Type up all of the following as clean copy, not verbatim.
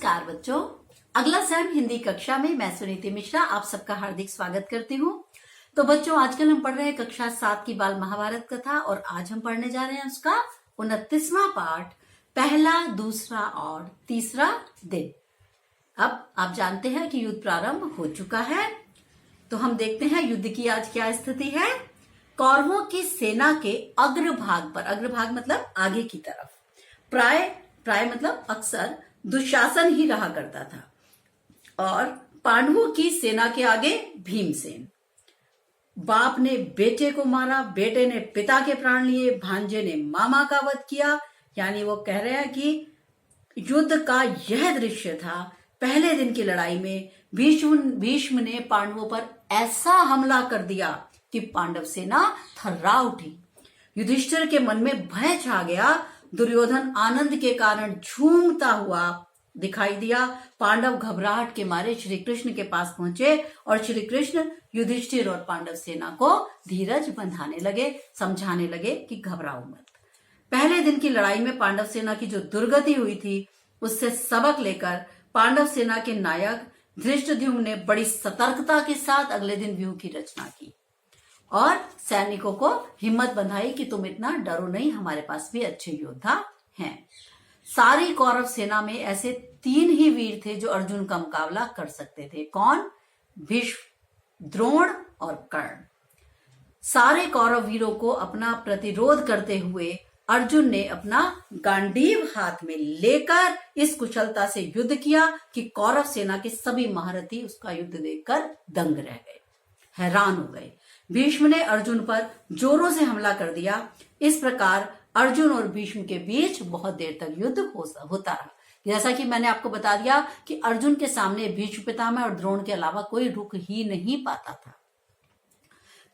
नमस्कार बच्चों, अगला सेम हिंदी कक्षा में मैं सुनीति मिश्रा आप सबका हार्दिक स्वागत करती हूँ। तो बच्चों, आजकल हम पढ़ रहे हैं कक्षा 7 की बाल महाभारत कथा और आज हम पढ़ने जा रहे हैं उसका 29वां पाठ, पहला, दूसरा और तीसरा दिन। अब आप जानते हैं कि युद्ध प्रारंभ हो चुका है, तो हम देखते हैं युद्ध की आज क्या स्थिति है। कौरवों की सेना के अग्रभाग पर, अग्रभाग मतलब आगे की तरफ, प्राय मतलब अक्सर दुशासन ही रहा करता था और पांडवों की सेना के आगे भीमसेन। बाप ने बेटे को मारा, बेटे ने पिता के प्राण लिए, भांजे ने मामा का वध किया। यानी वो कह रहे हैं कि युद्ध का यह दृश्य था। पहले दिन की लड़ाई में भीष्म ने पांडवों पर ऐसा हमला कर दिया कि पांडव सेना थर्रा उठी। युधिष्ठिर के मन में भय छा गया। दुर्योधन आनंद के कारण झूमता हुआ दिखाई दिया। पांडव घबराहट के मारे श्री कृष्ण के पास पहुंचे और श्री कृष्ण युधिष्ठिर और पांडव सेना को धीरज बंधाने लगे, समझाने लगे कि घबराओ मत। पहले दिन की लड़ाई में पांडव सेना की जो दुर्गति हुई थी उससे सबक लेकर पांडव सेना के नायक धृष्टद्युम्न ने बड़ी सतर्कता के साथ अगले दिन व्यूह की रचना की और सैनिकों को हिम्मत बंधाई कि तुम इतना डरो नहीं, हमारे पास भी अच्छे योद्धा हैं। सारी कौरव सेना में ऐसे 3 ही वीर थे जो अर्जुन का मुकाबला कर सकते थे। कौन? भीष्म, द्रोण और कर्ण। सारे कौरव वीरों को अपना प्रतिरोध करते हुए अर्जुन ने अपना गांडीव हाथ में लेकर इस कुशलता से युद्ध किया कि कौरव सेना के सभी महारथी उसका युद्ध देखकर दंग रह गए, हैरान हो गए। भीष्म ने अर्जुन पर जोरों से हमला कर दिया। इस प्रकार अर्जुन और भीष्म के बीच बहुत देर तक युद्ध होता रहा। जैसा कि मैंने आपको बता दिया कि अर्जुन के सामने भीष्म पितामह और द्रोण के अलावा कोई रुक ही नहीं पाता था।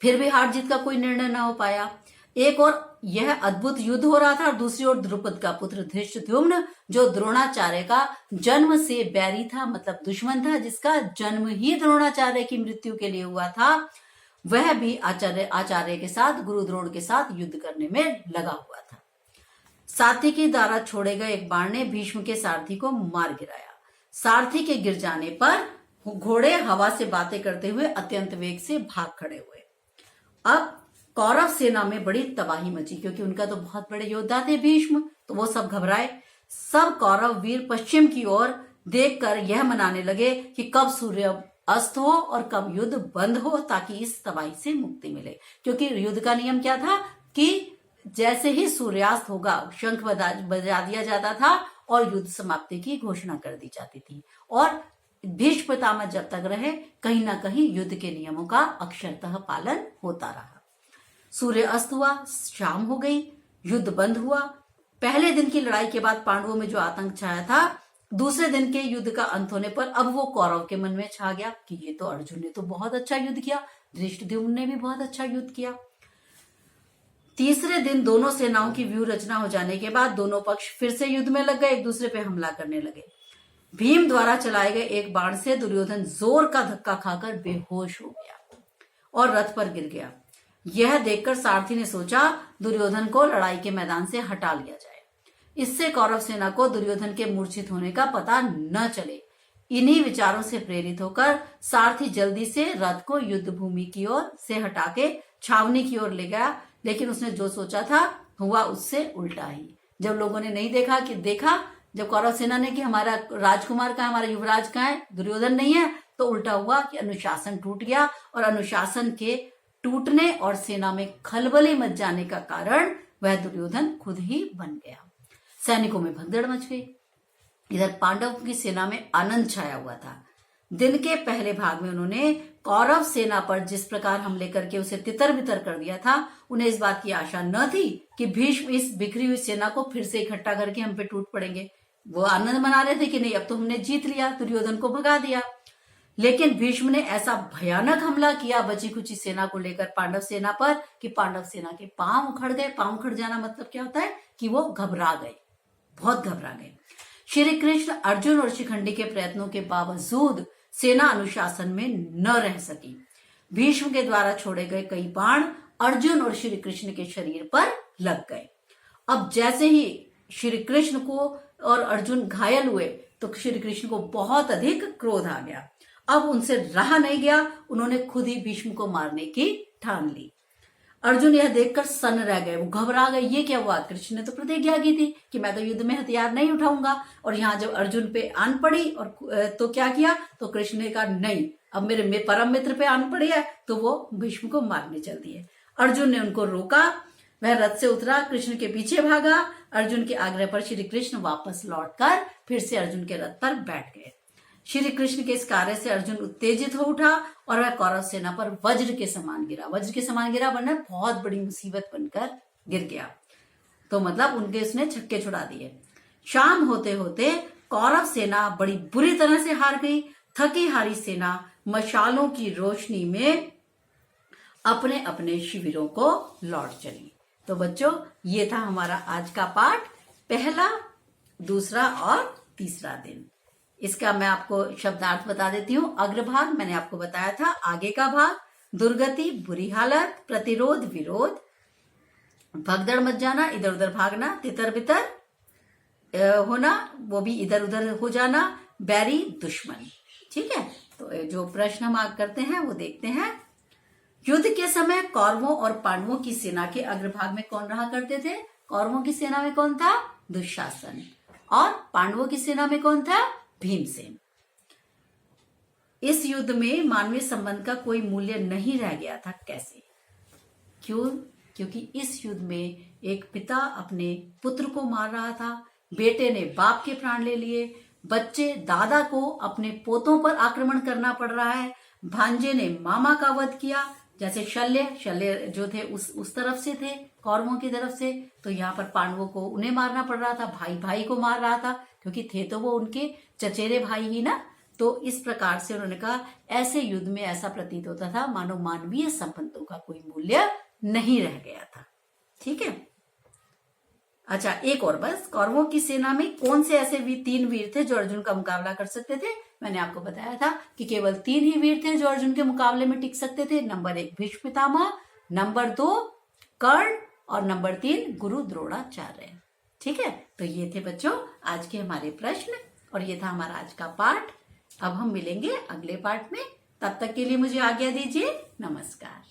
फिर भी हार जीत का कोई निर्णय न हो पाया। एक और यह अद्भुत युद्ध हो रहा था और दूसरी ओर द्रुपद का पुत्र धृष्टद्युम्न, जो द्रोणाचार्य का जन्म से बैरी था, मतलब दुश्मन था, जिसका जन्म ही द्रोणाचार्य की मृत्यु के लिए हुआ था, वह भी आचार्य के साथ, गुरु द्रोण के साथ युद्ध करने में लगा हुआ था। सात्विकी द्वारा छोड़े गए एक बाण ने भीष्म के सारथी को मार गिराया। सारथी के गिर जाने पर घोड़े हवा से बातें करते हुए अत्यंत वेग से भाग खड़े हुए। अब कौरव सेना में बड़ी तबाही मची क्योंकि उनका तो बहुत बड़े योद्धा थे भीष्म, तो वो सब घबराए। सब कौरव वीर पश्चिम की ओर देखकर यह मनाने लगे कि कब सूर्य अस्त हो और कब युद्ध बंद हो ताकि इस तबाही से मुक्ति मिले। क्योंकि युद्ध का नियम क्या था कि जैसे ही सूर्यास्त होगा शंख बजा दिया जाता था और युद्ध समाप्ति की घोषणा कर दी जाती थी। और भीष्म पितामह जब तक रहे कहीं ना कहीं युद्ध के नियमों का अक्षरतः पालन होता रहा। सूर्य अस्त हुआ, शाम हो गई, युद्ध बंद हुआ। पहले दिन की लड़ाई के बाद पांडवों में जो आतंक छाया था, दूसरे दिन के युद्ध का अंत होने पर अब वो कौरव के मन में छा गया कि ये तो अर्जुन ने तो बहुत अच्छा युद्ध किया, धृष्टद्युम्न ने भी बहुत अच्छा युद्ध किया। तीसरे दिन दोनों सेनाओं की व्यूह रचना हो जाने के बाद दोनों पक्ष फिर से युद्ध में लग गए, एक दूसरे पे हमला करने लगे। भीम द्वारा चलाए गए एक बाण से दुर्योधन जोर का धक्का खाकर बेहोश हो गया और रथ पर गिर गया। यह देखकर सारथी ने सोचा दुर्योधन को लड़ाई के मैदान से हटा लिया जाए, इससे कौरव सेना को दुर्योधन के मूर्छित होने का पता न चले। इन्हीं विचारों से प्रेरित होकर सारथी जल्दी से रथ को युद्ध भूमि की ओर से हटा के छावनी की ओर ले गया, लेकिन उसने जो सोचा था हुआ उससे उल्टा ही। जब लोगों ने नहीं देखा, जब कौरव सेना ने कि हमारा राजकुमार कहाँ, हमारा युवराज कहाँ है, दुर्योधन नहीं है, तो उल्टा हुआ कि अनुशासन टूट गया और अनुशासन के टूटने और सेना में खलबली मच जाने का कारण वह दुर्योधन खुद ही बन गया। सैनिकों में भगदड़ मच गई। इधर पांडवों की सेना में आनंद छाया हुआ था। दिन के पहले भाग में उन्होंने कौरव सेना पर जिस प्रकार हमले करके उसे तितर बितर कर दिया था, उन्हें इस बात की आशा न थी कि भीष्म इस बिखरी हुई सेना को फिर से इकट्ठा करके हम पे टूट पड़ेंगे। वो आनंद मना रहे थे कि नहीं, अब तो हमने जीत लिया, दुर्योधन को भगा दिया। लेकिन भीष्म ने ऐसा भयानक हमला किया बची खुची सेना को लेकर पांडव सेना पर कि पांडव सेना के पांव उखड़ गए। पांव उखड़ जाना मतलब क्या होता है कि वो घबरा गए, बहुत घबरा गए। श्री कृष्ण, अर्जुन और शिखंडी के प्रयत्नों के बावजूद सेना अनुशासन में न रह सकी। भीष्म के द्वारा छोड़े गए कई बाण अर्जुन और श्री कृष्ण के शरीर पर लग गए। अब जैसे ही श्री कृष्ण को और अर्जुन घायल हुए तो श्री कृष्ण को बहुत अधिक क्रोध आ गया। अब उनसे रहा नहीं गया, उन्होंने खुद ही भीष्म को मारने की ठान ली। अर्जुन यह देखकर सन्न रह गए, वो घबरा गए, ये क्या हुआ? कृष्ण ने तो प्रतिज्ञा की थी कि मैं तो युद्ध में हथियार नहीं उठाऊंगा, और यहाँ जब अर्जुन पे आन पड़ी और तो क्या किया? तो कृष्ण ने कहा नहीं, अब मेरे परम मित्र पे आन पड़ी है, तो वो भीष्म को मारने चल दिए। अर्जुन ने उनको रोका, वह रथ से उतरा, कृष्ण के पीछे भागा। अर्जुन के आग्रह पर श्री कृष्ण वापस लौटकर फिर से अर्जुन के रथ पर बैठ गए। श्री कृष्ण के इस कार्य से अर्जुन उत्तेजित हो उठा और वह कौरव सेना पर वज्र के समान गिरा। वज्र के समान गिरा वरना बहुत बड़ी मुसीबत बनकर गिर गया, तो मतलब उनके उसने छक्के छुड़ा दिए। शाम होते होते कौरव सेना बड़ी बुरी तरह से हार गई। थकी हारी सेना मशालों की रोशनी में अपने अपने शिविरों को लौट चली। तो बच्चों, ये था हमारा आज का पाठ, पहला, दूसरा और तीसरा दिन। इसका मैं आपको शब्दार्थ बता देती हूँ। अग्रभाग मैंने आपको बताया था, आगे का भाग दुर्गति बुरी हालत, प्रतिरोध विरोध, भगदड़ मच जाना, इधर उधर भागना, तितर बितर होना, वो भी इधर उधर हो जाना, बैरी दुश्मन। ठीक है, तो जो प्रश्न हम आगे करते हैं वो देखते हैं। युद्ध के समय कौरवों और पांडवों की सेना के अग्रभाग में कौन रहा करते थे? कौरवों की सेना में कौन था? दुशासन। और पांडवों की सेना में कौन था? भीमसेन। इस युद्ध में मानवीय संबंध का कोई मूल्य नहीं रह गया था। कैसे? क्यों? क्योंकि इस युद्ध में एक पिता अपने पुत्र को मार रहा था, बेटे ने बाप के प्राण ले लिए, बच्चे दादा को अपने पोतों पर आक्रमण करना पड़ रहा है, भांजे ने मामा का वध किया, जैसे शल्य जो थे उस तरफ से थे, कौरवों की तरफ से, तो यहाँ पर पांडवों को उन्हें मारना पड़ रहा था, भाई भाई को मार रहा था, क्योंकि थे तो वो उनके चचेरे भाई ही ना। तो इस प्रकार से उन्होंने कहा, ऐसे युद्ध में ऐसा प्रतीत होता था मानो मानवीय संबंधों का कोई मूल्य नहीं रह गया था। ठीक है, अच्छा एक और बस, कौरवों की सेना में कौन से ऐसे तीन वीर थे जो अर्जुन का मुकाबला कर सकते थे? मैंने आपको बताया था कि केवल 3 ही वीर थे जो अर्जुन के मुकाबले में टिक सकते थे। नंबर 1 भीष्म पितामह, नंबर 2 कर्ण और नंबर 3 गुरु द्रोणाचार्य। ठीक है, तो ये थे बच्चों आज के हमारे प्रश्न और ये था हमारा आज का पाठ। अब हम मिलेंगे अगले पाठ में, तब तक के लिए मुझे आज्ञा दीजिए। नमस्कार।